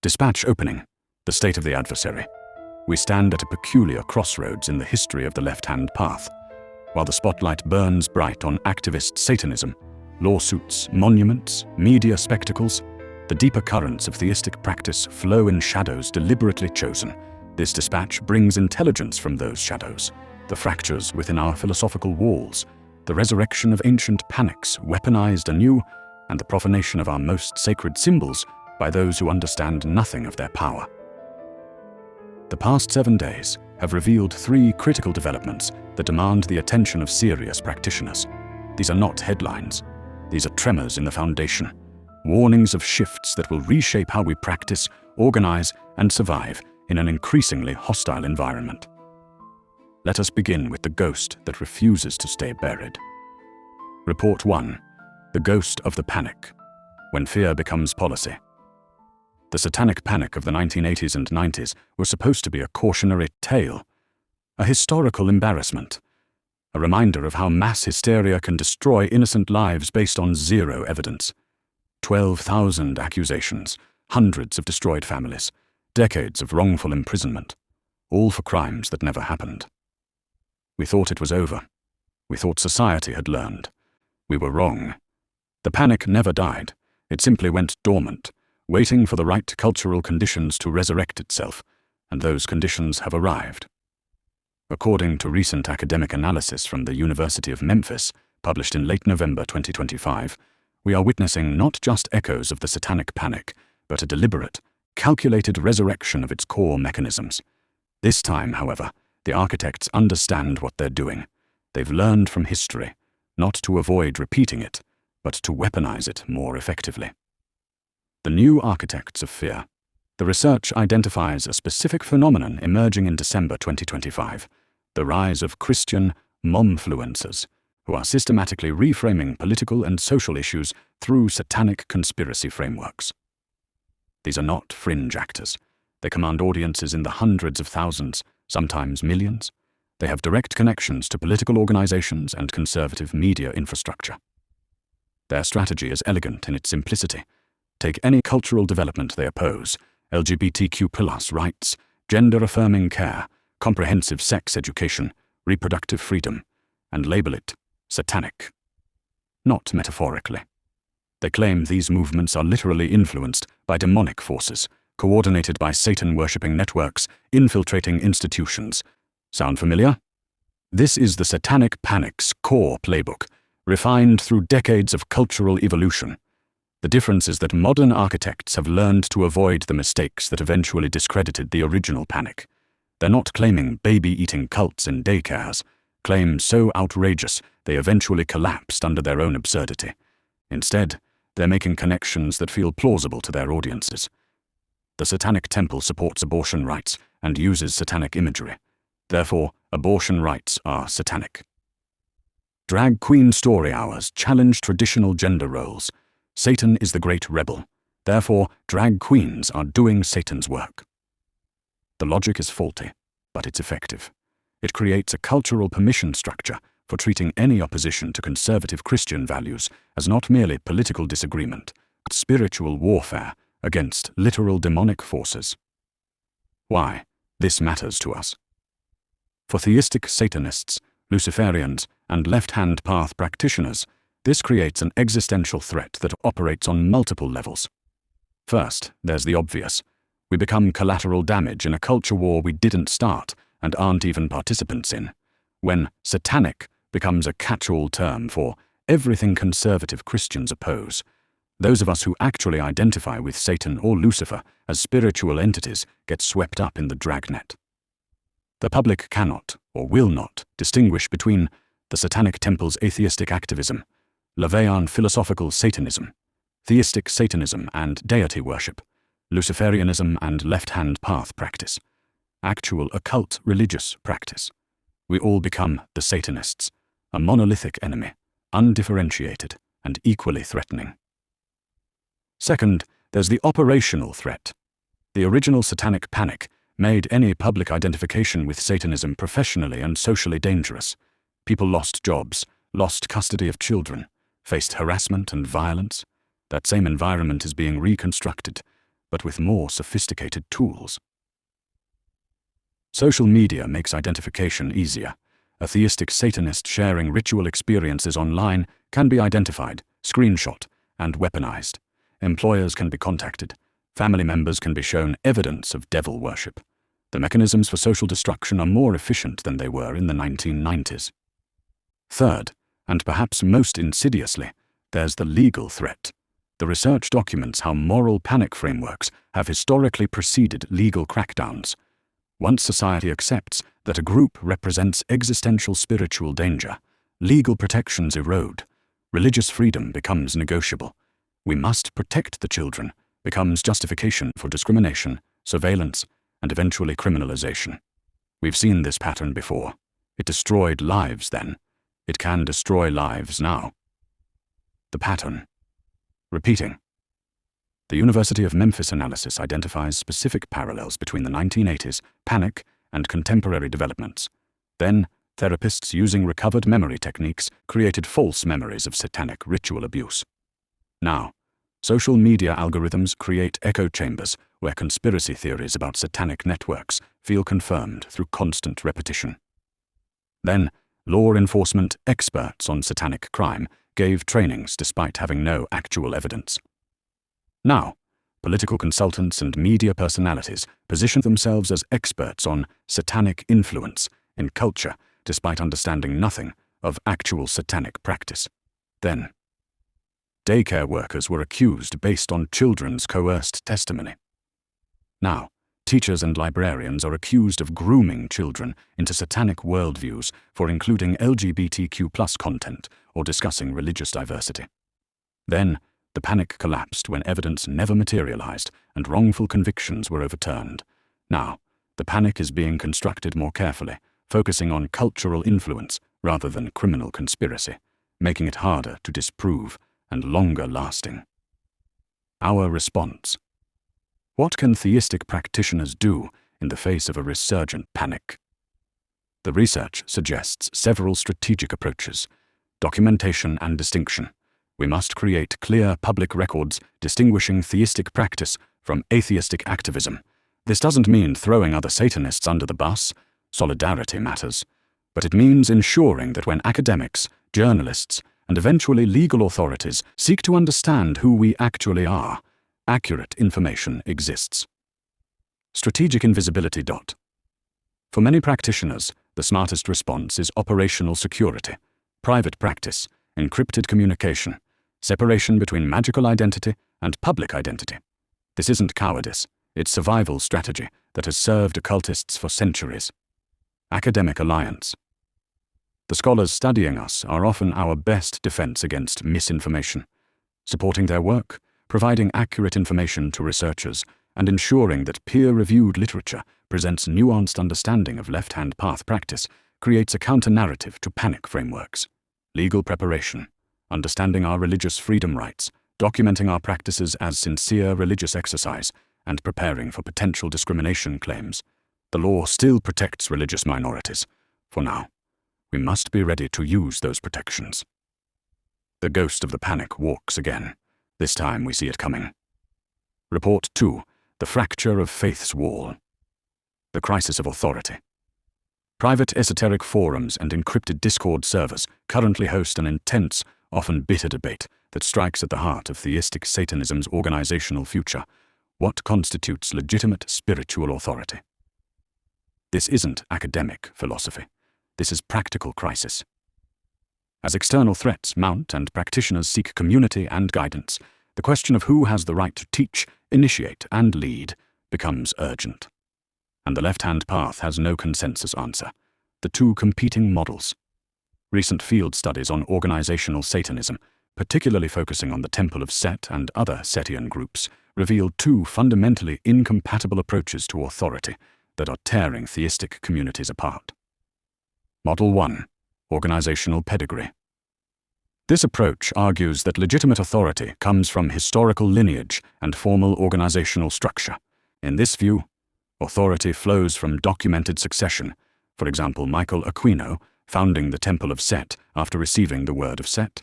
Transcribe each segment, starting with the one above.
Dispatch opening. The state of the adversary. We stand at a peculiar crossroads in the history of the left-hand path. While the spotlight burns bright on activist Satanism, lawsuits, monuments, media spectacles, the deeper currents of theistic practice flow in shadows deliberately chosen. This dispatch brings intelligence from those shadows, the fractures within our philosophical walls, the resurrection of ancient panics weaponized anew, and the profanation of our most sacred symbols by those who understand nothing of their power. The past 7 days have revealed 3 critical developments that demand the attention of serious practitioners. These are not headlines. These are tremors in the foundation, warnings of shifts that will reshape how we practice, organize, and survive in an increasingly hostile environment. Let us begin with the ghost that refuses to stay buried. Report 1. The Ghost of the Panic. When fear becomes policy. The Satanic Panic of the 1980s and 90s was supposed to be a cautionary tale, a historical embarrassment, a reminder of how mass hysteria can destroy innocent lives based on zero evidence. 12,000 accusations, hundreds of destroyed families, decades of wrongful imprisonment, all for crimes that never happened. We thought it was over. We thought society had learned. We were wrong. The panic never died. It simply went dormant, waiting for the right cultural conditions to resurrect itself, and those conditions have arrived. According to recent academic analysis from the University of Memphis, published in late November 2025, we are witnessing not just echoes of the Satanic Panic, but a deliberate, calculated resurrection of its core mechanisms. This time, however, the architects understand what they're doing. They've learned from history, not to avoid repeating it, but to weaponize it more effectively. The new architects of fear. The research identifies a specific phenomenon emerging in December 2025, the rise of Christian momfluencers, who are systematically reframing political and social issues through satanic conspiracy frameworks. These are not fringe actors. They command audiences in the hundreds of thousands, sometimes millions. They have direct connections to political organizations and conservative media infrastructure. Their strategy is elegant in its simplicity. Take any cultural development they oppose, LGBTQ+ rights, gender-affirming care, comprehensive sex education, reproductive freedom, and label it satanic. Not metaphorically. They claim these movements are literally influenced by demonic forces, coordinated by Satan-worshipping networks, infiltrating institutions. Sound familiar? This is the Satanic Panic's core playbook, refined through decades of cultural evolution. The difference is that modern architects have learned to avoid the mistakes that eventually discredited the original panic. They're not claiming baby-eating cults in daycares, claims so outrageous they eventually collapsed under their own absurdity. Instead, they're making connections that feel plausible to their audiences. The Satanic Temple supports abortion rights and uses satanic imagery. Therefore, abortion rights are satanic. Drag queen story hours challenge traditional gender roles. Satan is the great rebel. Therefore, drag queens are doing Satan's work. The logic is faulty, but it's effective. It creates a cultural permission structure for treating any opposition to conservative Christian values as not merely political disagreement, but spiritual warfare against literal demonic forces. Why? This matters to us. For theistic Satanists, Luciferians, and left-hand path practitioners, this creates an existential threat that operates on multiple levels. First, there's the obvious. We become collateral damage in a culture war we didn't start and aren't even participants in. When satanic becomes a catch-all term for everything conservative Christians oppose, those of us who actually identify with Satan or Lucifer as spiritual entities get swept up in the dragnet. The public cannot, or will not, distinguish between the Satanic Temple's atheistic activism, Levian philosophical Satanism, theistic Satanism and deity worship, Luciferianism and left-hand path practice, actual occult religious practice. We all become the Satanists, a monolithic enemy, undifferentiated and equally threatening. Second, there's the operational threat. The original Satanic Panic made any public identification with Satanism professionally and socially dangerous. People lost jobs, lost custody of children, faced harassment and violence. That same environment is being reconstructed. but with more sophisticated tools. Social media makes identification easier. A theistic Satanist sharing ritual experiences online can be identified, screenshot, and weaponized. Employers can be contacted. Family members can be shown evidence of devil worship. The mechanisms for social destruction are more efficient than they were in the 1990s. Third, and perhaps most insidiously, there's the legal threat. The research documents how moral panic frameworks have historically preceded legal crackdowns. Once society accepts that a group represents existential spiritual danger, legal protections erode. Religious freedom becomes negotiable. We must protect the children becomes justification for discrimination, surveillance, and eventually criminalization. We've seen this pattern before. It destroyed lives then. It can destroy lives now. The pattern. Repeating. The University of Memphis analysis identifies specific parallels between the 1980s panic and contemporary developments. Then, therapists using recovered memory techniques created false memories of satanic ritual abuse. Now, social media algorithms create echo chambers where conspiracy theories about satanic networks feel confirmed through constant repetition. Then, law enforcement experts on satanic crime gave trainings despite having no actual evidence. Now, political consultants and media personalities position themselves as experts on satanic influence in culture despite understanding nothing of actual satanic practice. Then, daycare workers were accused based on children's coerced testimony. Now, teachers and librarians are accused of grooming children into satanic worldviews for including LGBTQ+ content or discussing religious diversity. Then, the panic collapsed when evidence never materialized and wrongful convictions were overturned. Now, the panic is being constructed more carefully, focusing on cultural influence rather than criminal conspiracy, making it harder to disprove and longer lasting. Our response. What can theistic practitioners do in the face of a resurgent panic? The research suggests several strategic approaches: documentation and distinction. We must create clear public records distinguishing theistic practice from atheistic activism. This doesn't mean throwing other Satanists under the bus. Solidarity matters. But it means ensuring that when academics, journalists, and eventually legal authorities seek to understand who we actually are, accurate information exists. Strategic invisibility. For many practitioners, the smartest response is operational security, private practice, encrypted communication, separation between magical identity and public identity. This isn't cowardice, it's survival strategy that has served occultists for centuries. Academic alliance. The scholars studying us are often our best defense against misinformation. Supporting their work, providing accurate information to researchers, and ensuring that peer-reviewed literature presents nuanced understanding of left-hand path practice creates a counter-narrative to panic frameworks. Legal preparation. Understanding our religious freedom rights, documenting our practices as sincere religious exercise, and preparing for potential discrimination claims. The law still protects religious minorities. For now, we must be ready to use those protections. The ghost of the panic walks again. This time we see it coming. Report 2. The fracture of faith's wall. The crisis of authority. Private esoteric forums and encrypted Discord servers currently host an intense, often bitter debate that strikes at the heart of theistic Satanism's organizational future. What constitutes legitimate spiritual authority? This isn't academic philosophy. This is practical crisis. As external threats mount and practitioners seek community and guidance, the question of who has the right to teach, initiate, and lead becomes urgent. And the left-hand path has no consensus answer. The two competing models. Recent field studies on organizational Satanism, particularly focusing on the Temple of Set and other Setian groups, revealed two fundamentally incompatible approaches to authority that are tearing theistic communities apart. Model 1. Organizational pedigree. This approach argues that legitimate authority comes from historical lineage and formal organizational structure. In this view, authority flows from documented succession, for example Michael Aquino founding the Temple of Set after receiving the word of Set.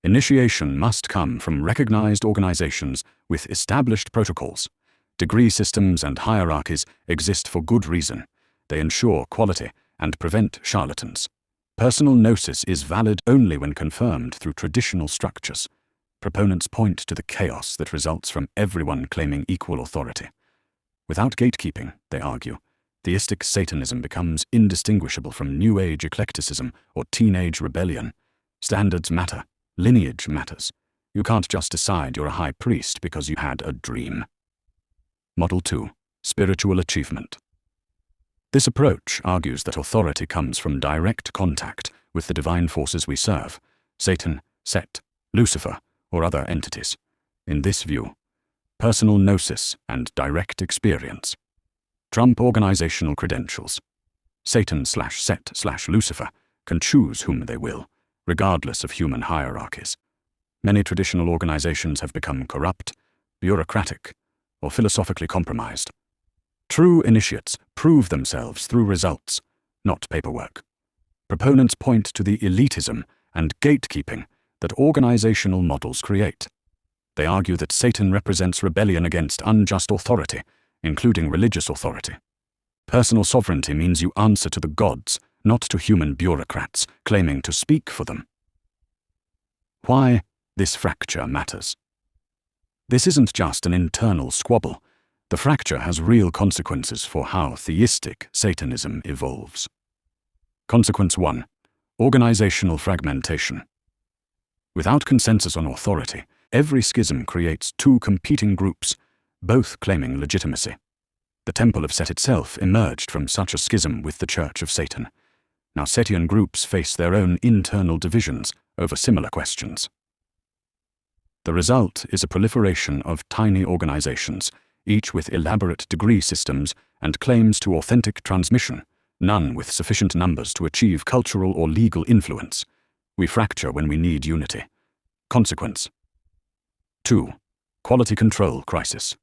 Initiation must come from recognized organizations with established protocols, Degree systems and hierarchies exist for good reason. They ensure quality and prevent charlatans. Personal gnosis is valid only when confirmed through traditional structures. Proponents point to the chaos that results from everyone claiming equal authority. Without gatekeeping, they argue, theistic Satanism becomes indistinguishable from New Age eclecticism or teenage rebellion. Standards matter. Lineage matters. You can't just decide you're a high priest because you had a dream. Model 2. Spiritual achievement. This approach argues that authority comes from direct contact with the divine forces we serve, Satan, Set, Lucifer, or other entities. In this view, personal gnosis and direct experience trump organizational credentials. Satan/Set/Lucifer can choose whom they will, regardless of human hierarchies. Many traditional organizations have become corrupt, bureaucratic, or philosophically compromised. True initiates prove themselves through results, not paperwork. Proponents point to the elitism and gatekeeping that organizational models create. They argue that Satan represents rebellion against unjust authority, including religious authority. Personal sovereignty means you answer to the gods, not to human bureaucrats claiming to speak for them. Why this fracture matters. This isn't just an internal squabble. The fracture has real consequences for how theistic Satanism evolves. Consequence 1. Organizational fragmentation. Without consensus on authority, every schism creates two competing groups, both claiming legitimacy. The Temple of Set itself emerged from such a schism with the Church of Satan. Now Setian groups face their own internal divisions over similar questions. The result is a proliferation of tiny organizations, each with elaborate degree systems and claims to authentic transmission, none with sufficient numbers to achieve cultural or legal influence. We fracture when we need unity. Consequence 2. Quality control crisis.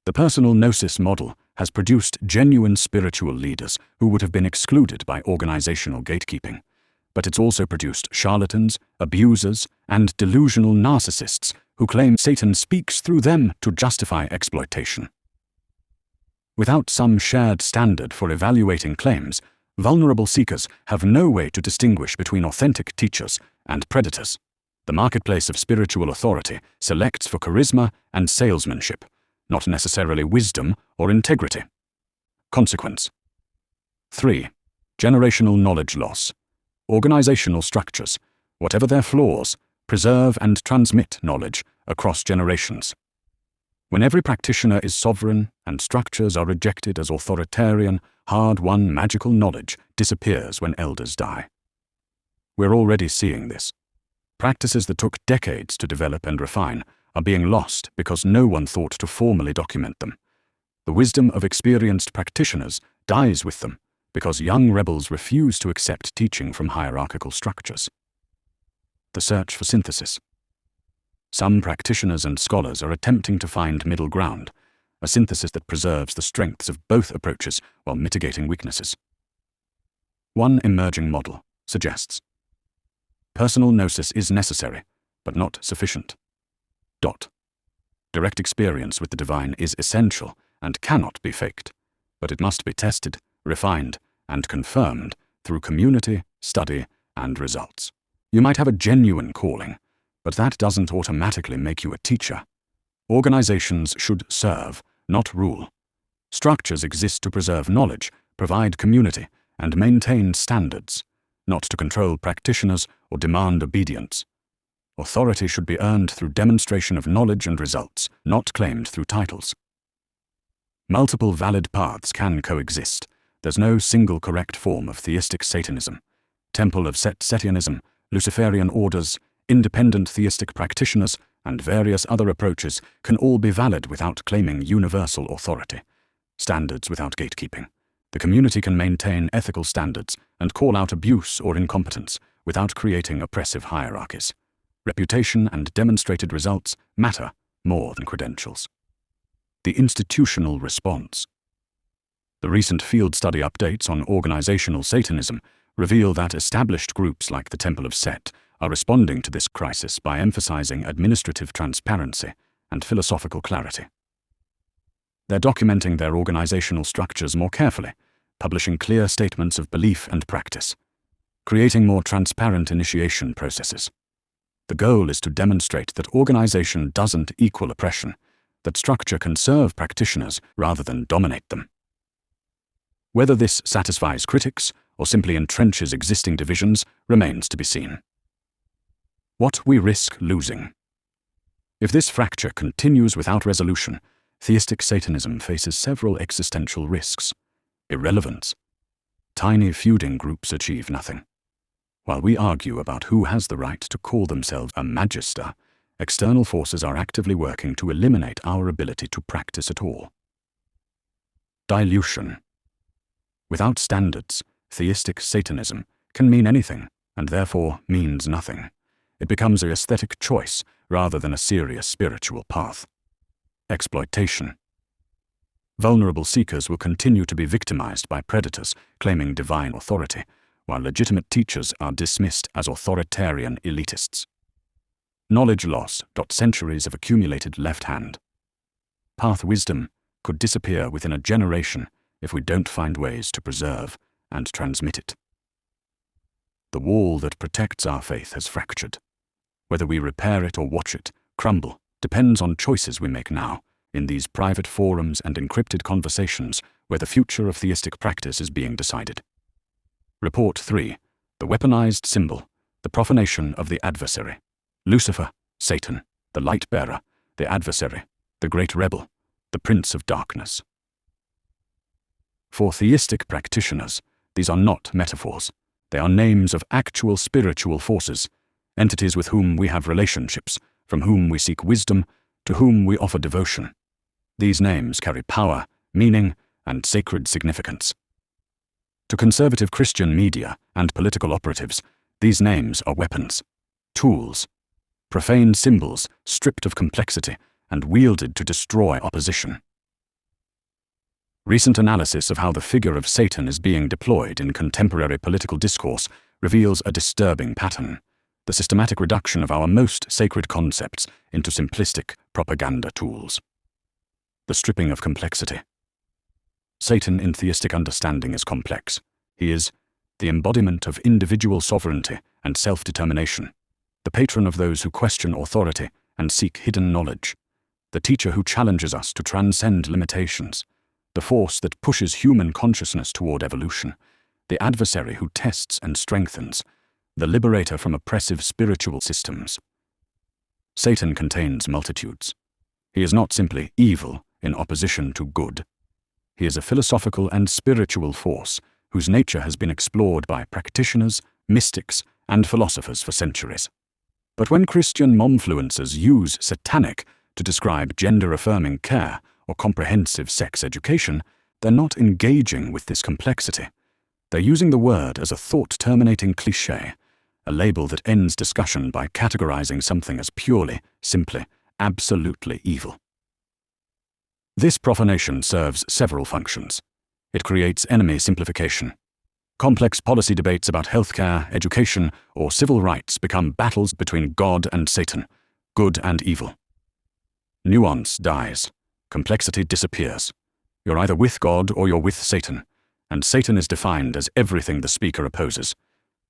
The personal gnosis model has produced genuine spiritual leaders who would have been excluded by organizational gatekeeping. But it's also produced charlatans, abusers, and delusional narcissists who claim Satan speaks through them to justify exploitation. Without some shared standard for evaluating claims, vulnerable seekers have no way to distinguish between authentic teachers and predators. The marketplace of spiritual authority selects for charisma and salesmanship, not necessarily wisdom or integrity. Consequence 3. Generational knowledge loss. Organizational structures, whatever their flaws, preserve and transmit knowledge across generations. When every practitioner is sovereign and structures are rejected as authoritarian, hard-won magical knowledge disappears when elders die. We're already seeing this. Practices that took decades to develop and refine are being lost because no one thought to formally document them. The wisdom of experienced practitioners dies with them because young rebels refuse to accept teaching from hierarchical structures. The search for synthesis. Some practitioners and scholars are attempting to find middle ground, a synthesis that preserves the strengths of both approaches while mitigating weaknesses. One emerging model suggests personal gnosis is necessary, but not sufficient. Direct experience with the divine is essential and cannot be faked, but it must be tested, refined, and confirmed through community, study, and results. You might have a genuine calling, but that doesn't automatically make you a teacher. Organizations should serve, not rule. Structures exist to preserve knowledge, provide community, and maintain standards, not to control practitioners or demand obedience. Authority should be earned through demonstration of knowledge and results, not claimed through titles. Multiple valid paths can coexist. There's no single correct form of theistic Satanism. Temple of Set Setianism, Luciferian orders, independent theistic practitioners, and various other approaches can all be valid without claiming universal authority. Standards without gatekeeping. The community can maintain ethical standards and call out abuse or incompetence without creating oppressive hierarchies. Reputation and demonstrated results matter more than credentials. The institutional response. The recent field study updates on organizational Satanism reveal that established groups like the Temple of Set are responding to this crisis by emphasizing administrative transparency and philosophical clarity. They're documenting their organizational structures more carefully, publishing clear statements of belief and practice, creating more transparent initiation processes. The goal is to demonstrate that organization doesn't equal oppression, that structure can serve practitioners rather than dominate them. Whether this satisfies critics or simply entrenches existing divisions remains to be seen. What we risk losing. If this fracture continues without resolution, theistic Satanism faces several existential risks. Irrelevance. Tiny feuding groups achieve nothing. While we argue about who has the right to call themselves a magister, external forces are actively working to eliminate our ability to practice at all. Dilution. Without standards, theistic Satanism can mean anything, and therefore means nothing. It becomes an aesthetic choice rather than a serious spiritual path. Exploitation. Vulnerable seekers will continue to be victimized by predators claiming divine authority, while legitimate teachers are dismissed as authoritarian elitists. Knowledge loss. Centuries of accumulated left hand. Path wisdom could disappear within a generation if we don't find ways to preserve and transmit it. The wall that protects our faith has fractured. Whether we repair it or watch it crumble depends on choices we make now, in these private forums and encrypted conversations where the future of theistic practice is being decided. Report 3. The weaponized symbol, the profanation of the adversary. Lucifer, Satan, the light bearer, the adversary, the great rebel, the prince of darkness. For theistic practitioners, these are not metaphors. They are names of actual spiritual forces, entities with whom we have relationships, from whom we seek wisdom, to whom we offer devotion. These names carry power, meaning, and sacred significance. To conservative Christian media and political operatives, these names are weapons, tools, profane symbols stripped of complexity and wielded to destroy opposition. Recent analysis of how the figure of Satan is being deployed in contemporary political discourse reveals a disturbing pattern: the systematic reduction of our most sacred concepts into simplistic propaganda tools. The stripping of complexity. Satan in theistic understanding is complex. He is the embodiment of individual sovereignty and self-determination, the patron of those who question authority and seek hidden knowledge, the teacher who challenges us to transcend limitations, the force that pushes human consciousness toward evolution, the adversary who tests and strengthens, the liberator from oppressive spiritual systems. Satan contains multitudes. He is not simply evil in opposition to good. He is a philosophical and spiritual force whose nature has been explored by practitioners, mystics, and philosophers for centuries. But when Christian momfluencers use satanic to describe gender-affirming care or comprehensive sex education, they're not engaging with this complexity. They're using the word as a thought-terminating cliché, a label that ends discussion by categorizing something as purely, simply, absolutely evil. This profanation serves several functions. It creates enemy simplification. Complex policy debates about healthcare, education, or civil rights become battles between God and Satan, good and evil. Nuance dies. Complexity disappears. You're either with God or you're with Satan, and Satan is defined as everything the speaker opposes.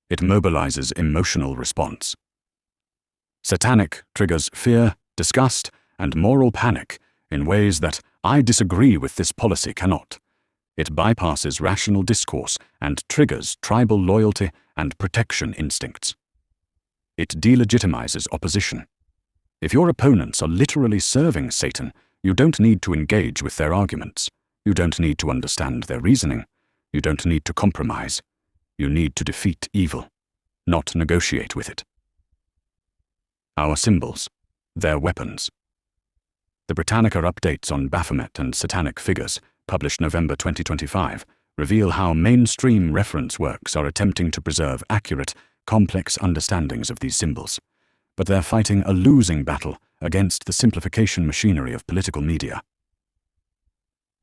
It mobilizes emotional response. Satanic triggers fear, disgust, and moral panic in ways that I disagree with this policy cannot. It bypasses rational discourse and triggers tribal loyalty and protection instincts. It delegitimizes opposition. If your opponents are literally serving Satan, you don't need to engage with their arguments. You don't need to understand their reasoning. You don't need to compromise. You need to defeat evil, not negotiate with it. Our symbols, their weapons. The Britannica updates on Baphomet and satanic figures, published November 2025, reveal how mainstream reference works are attempting to preserve accurate, complex understandings of these symbols. But they're fighting a losing battle against the simplification machinery of political media.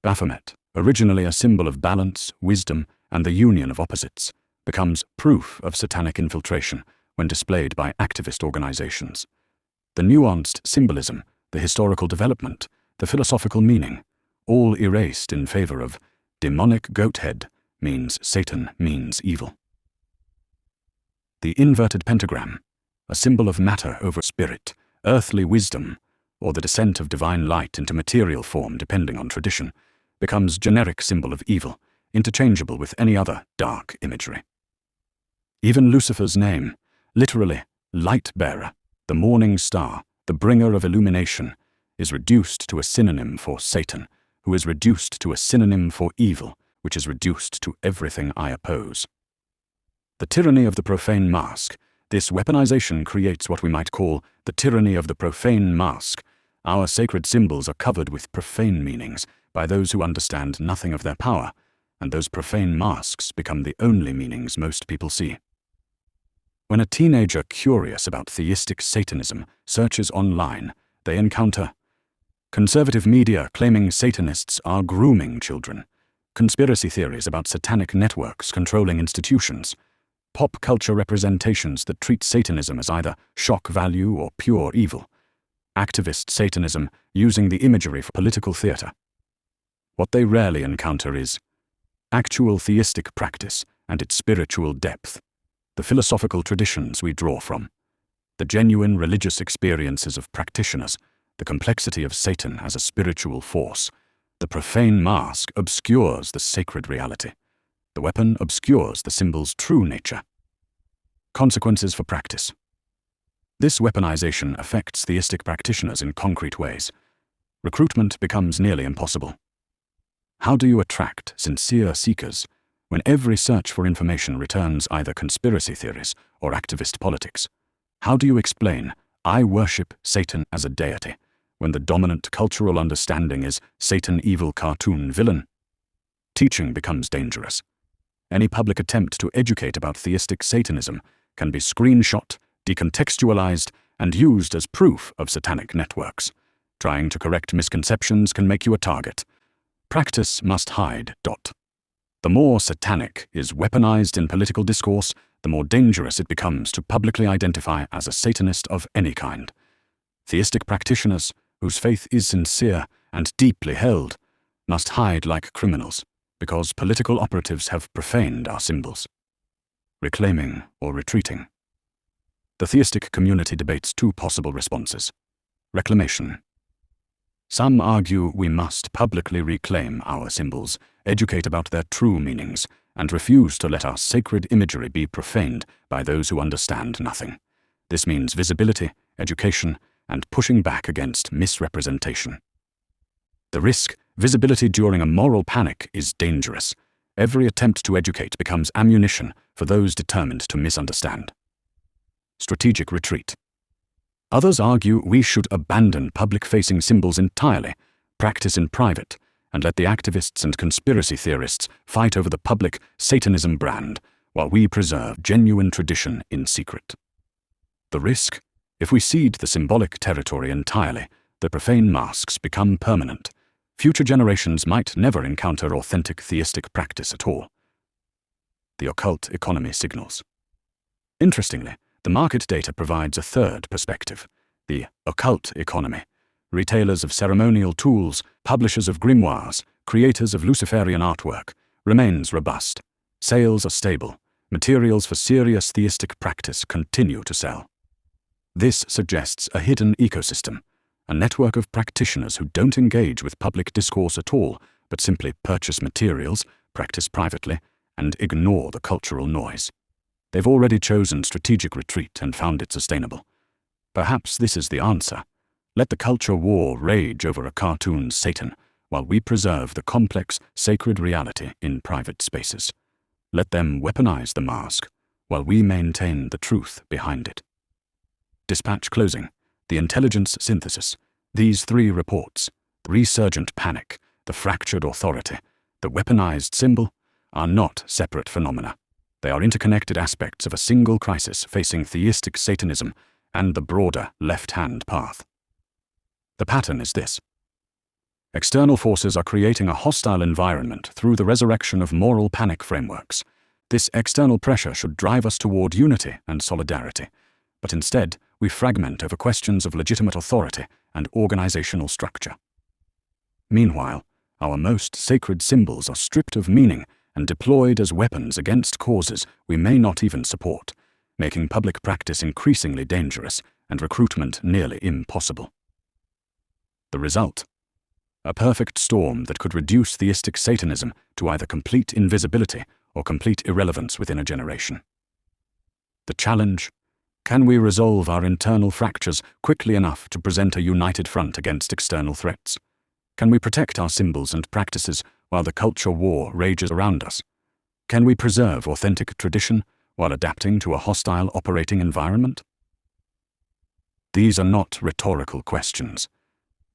Baphomet, originally a symbol of balance, wisdom, and the union of opposites, becomes proof of satanic infiltration when displayed by activist organizations. The nuanced symbolism, the historical development, the philosophical meaning, all erased in favor of demonic goat head means Satan means evil. The inverted pentagram, a symbol of matter over spirit, earthly wisdom, or the descent of divine light into material form depending on tradition, becomes generic symbol of evil, interchangeable with any other dark imagery. Even Lucifer's name, literally light bearer, the morning star, the bringer of illumination, is reduced to a synonym for Satan, who is reduced to a synonym for evil, which is reduced to everything I oppose. The tyranny of the profane mask. This weaponization creates what we might call the tyranny of the profane mask. Our sacred symbols are covered with profane meanings by those who understand nothing of their power, and those profane masks become the only meanings most people see. When a teenager curious about theistic Satanism searches online, they encounter conservative media claiming Satanists are grooming children, conspiracy theories about satanic networks controlling institutions, pop culture representations that treat Satanism as either shock value or pure evil, activist Satanism using the imagery for political theater. What they rarely encounter is actual theistic practice and its spiritual depth, the philosophical traditions we draw from, the genuine religious experiences of practitioners, the complexity of Satan as a spiritual force. The profane mask obscures the sacred reality. The weapon obscures the symbol's true nature. Consequences for practice. This weaponization affects theistic practitioners in concrete ways. Recruitment becomes nearly impossible. How do you attract sincere seekers when every search for information returns either conspiracy theories or activist politics? How do you explain, I worship Satan as a deity, when the dominant cultural understanding is Satan evil cartoon villain? Teaching becomes dangerous. Any public attempt to educate about theistic Satanism can be screenshot, decontextualized, and used as proof of satanic networks. Trying to correct misconceptions can make you a target. Practice must hide. The more satanic is weaponized in political discourse, the more dangerous it becomes to publicly identify as a Satanist of any kind. Theistic practitioners, whose faith is sincere and deeply held, must hide like criminals, because political operatives have profaned our symbols. Reclaiming or retreating. The theistic community debates two possible responses. Reclamation. Some argue we must publicly reclaim our symbols, educate about their true meanings, and refuse to let our sacred imagery be profaned by those who understand nothing. This means visibility, education, and pushing back against misrepresentation. The risk, visibility during a moral panic, is dangerous. Every attempt to educate becomes ammunition for those determined to misunderstand. Strategic retreat. Others argue we should abandon public-facing symbols entirely, practice in private, and let the activists and conspiracy theorists fight over the public Satanism brand, while we preserve genuine tradition in secret. The risk? If we cede the symbolic territory entirely, the profane masks become permanent. Future generations might never encounter authentic theistic practice at all. The occult economy signals. Interestingly, the market data provides a third perspective, the occult economy. Retailers of ceremonial tools, publishers of grimoires, creators of Luciferian artwork, remains robust. Sales are stable. Materials for serious theistic practice continue to sell. This suggests a hidden ecosystem, a network of practitioners who don't engage with public discourse at all, but simply purchase materials, practice privately, and ignore the cultural noise. They've already chosen strategic retreat and found it sustainable. Perhaps this is the answer. Let the culture war rage over a cartoon Satan, while we preserve the complex, sacred reality in private spaces. Let them weaponize the mask, while we maintain the truth behind it. Dispatch closing. The intelligence synthesis. These three reports, the resurgent panic, the fractured authority, the weaponized symbol, are not separate phenomena. They are interconnected aspects of a single crisis facing theistic Satanism and the broader left-hand path. The pattern is this. External forces are creating a hostile environment through the resurrection of moral panic frameworks. This external pressure should drive us toward unity and solidarity, but instead we fragment over questions of legitimate authority and organizational structure. Meanwhile, Our most sacred symbols are stripped of meaning and deployed as weapons against causes we may not even support, making public practice increasingly dangerous and recruitment nearly impossible. The result? A perfect storm that could reduce theistic Satanism to either complete invisibility or complete irrelevance within a generation. The challenge? Can we resolve our internal fractures quickly enough to present a united front against external threats? Can we protect our symbols and practices while the culture war rages around us? Can we preserve authentic tradition while adapting to a hostile operating environment? These are not rhetorical questions.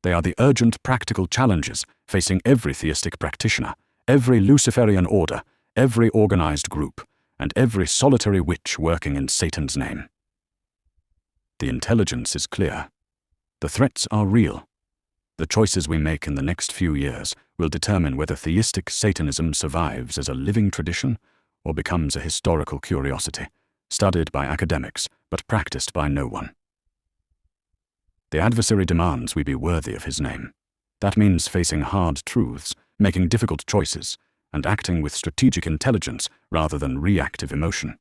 They are the urgent practical challenges facing every theistic practitioner, every Luciferian order, every organized group, and every solitary witch working in Satan's name. The intelligence is clear. The threats are real. The choices we make in the next few years will determine whether theistic Satanism survives as a living tradition or becomes a historical curiosity, studied by academics but practiced by no one. The adversary demands we be worthy of his name. That means facing hard truths, making difficult choices, and acting with strategic intelligence rather than reactive emotion.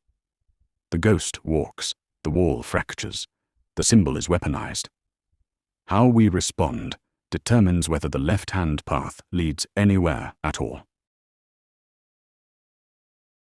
The ghost walks, the wall fractures, the symbol is weaponized. How we respond determines whether the left-hand path leads anywhere at all.